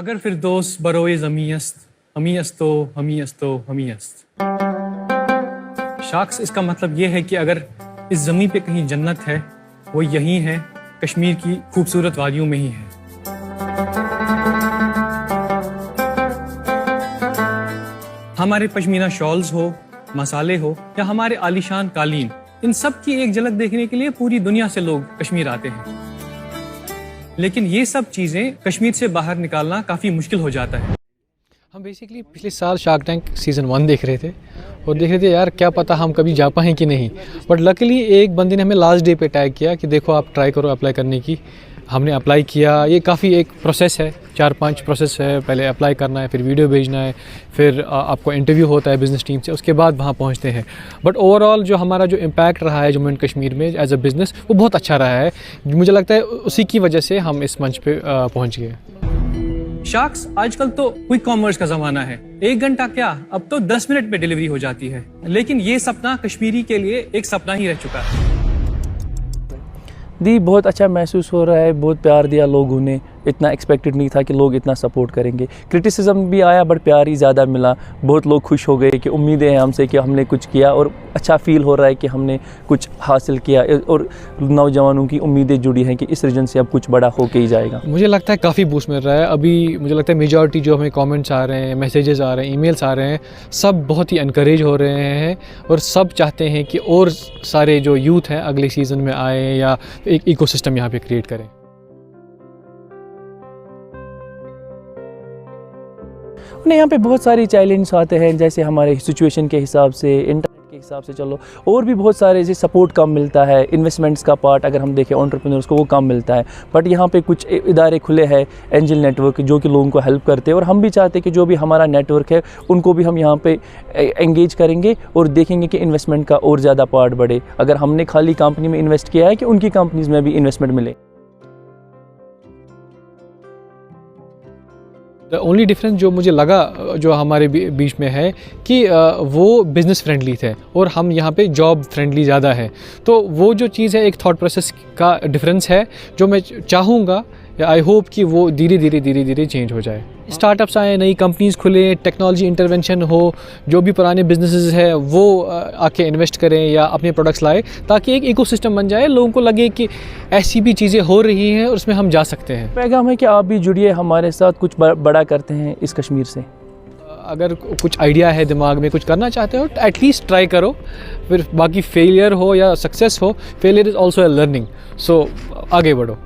अगर फिरदौस बरोए ज़मीयस्त हमीयस्तो हमीयस्तो हमीयस्त। शाख्स इसका मतलब ये है कि अगर इस ज़मीन पे कहीं जन्नत है वो यहीं है, कश्मीर की खूबसूरत वादियों में ही है। हमारे पश्मीना शॉल्स हो, मसाले हो या हमारे आलीशान कालीन, इन सब की एक झलक देखने के लिए पूरी दुनिया से लोग कश्मीर आते हैं। लेकिन ये सब चीज़ें कश्मीर से बाहर निकालना काफ़ी मुश्किल हो जाता है। हम बेसिकली पिछले साल शार्क टैंक सीज़न 1 देख रहे थे और देख रहे थे यार क्या पता हम कभी जा पाएँ कि नहीं, बट लकीली एक बंदे ने हमें लास्ट डे पे टैग किया कि देखो आप ट्राई करो अप्लाई करने की। हमने अप्लाई किया। ये काफ़ी एक प्रोसेस है, 4-5 प्रोसेस है। पहले अप्लाई करना है, फिर वीडियो भेजना है, फिर आपको इंटरव्यू होता है बिज़नेस टीम से, उसके बाद वहाँ पहुँचते हैं। बट ओवरऑल जो हमारा जो इम्पैक्ट रहा है जम्मू एंड कश्मीर में एज अ बिज़नेस, वो बहुत अच्छा रहा है। मुझे लगता है उसी की वजह से हम इस मंच पे पहुँच गए। शार्क्स आजकल तो क्विक कॉमर्स का ज़माना है। 1 घंटा क्या, अब तो 10 मिनट में डिलीवरी हो जाती है। लेकिन ये सपना कश्मीरी के लिए एक सपना ही रह चुका है। दी बहुत अच्छा महसूस हो रहा है, बहुत प्यार दिया लोगों ने, इतना एक्सपेक्टेड नहीं था कि लोग इतना सपोर्ट करेंगे। क्रिटिसिज्म भी आया बट प्यार ही ज़्यादा मिला। बहुत लोग खुश हो गए कि उम्मीदें हैं हमसे कि हमने कुछ किया और अच्छा फील हो रहा है कि हमने कुछ हासिल किया और नौजवानों की उम्मीदें जुड़ी हैं कि इस रीजन से अब कुछ बड़ा होके ही जाएगा। मुझे लगता है काफ़ी बूस्ट मिल रहा है अभी। मुझे लगता है मेजॉरिटी जो हमें कमेंट्स आ रहे हैं, मैसेजेस आ रहे हैं, ईमेल्स आ रहे हैं, सब बहुत ही इनकरेज हो रहे हैं और सब चाहते हैं कि और सारे जो यूथ हैं अगले सीज़न में आए या एक इकोसिस्टम यहाँ पे क्रिएट करें। उन्हें यहाँ पे बहुत सारे चैलेंज आते हैं, जैसे हमारे सिचुएशन के हिसाब से, इंटरनेट के हिसाब से चलो, और भी बहुत सारे जैसे सपोर्ट कम मिलता है। इन्वेस्टमेंट्स का पार्ट अगर हम देखें एंटरप्रेन्योर्स को, वो कम मिलता है। बट यहाँ पे कुछ इदारे खुले हैं, एंजल नेटवर्क, जो कि लोगों को हेल्प करते हैं। और हम भी चाहते हैं कि जो भी हमारा नेटवर्क है उनको भी हम यहाँ पे एंगेज करेंगे और देखेंगे कि इन्वेस्टमेंट का और ज़्यादा पार्ट बढ़े। अगर हमने खाली कंपनी में इन्वेस्ट किया है कि उनकी कंपनीज़ में भी इन्वेस्टमेंट मिले। द ओनली डिफरेंस जो मुझे लगा जो हमारे बीच में है कि वो बिज़नेस फ्रेंडली थे और हम यहाँ पे जॉब फ्रेंडली ज़्यादा है। तो वो जो चीज़ है, एक थॉट प्रोसेस का डिफरेंस है जो मैं चाहूँगा, आई होप कि वो धीरे धीरे चेंज हो जाए। स्टार्टअप्स आए, नई कंपनीज़ खुले, टेक्नोलॉजी इंटरवेंशन हो, जो भी पुराने बिजनेसेस है वो आके इन्वेस्ट करें या अपने प्रोडक्ट्स लाए, ताकि एक इकोसिस्टम बन जाए। लोगों को लगे कि ऐसी भी चीज़ें हो रही हैं और उसमें हम जा सकते हैं। पैगाम है कि आप भी जुड़िए हमारे साथ, कुछ बड़ा करते हैं इस कश्मीर से। अगर कुछ आइडिया है दिमाग में, कुछ करना चाहते हो, तो एटलीस्ट ट्राई करो। फिर बाकी फेलियर हो या सक्सेस हो, failure is also a learning. So आगे बढ़ो।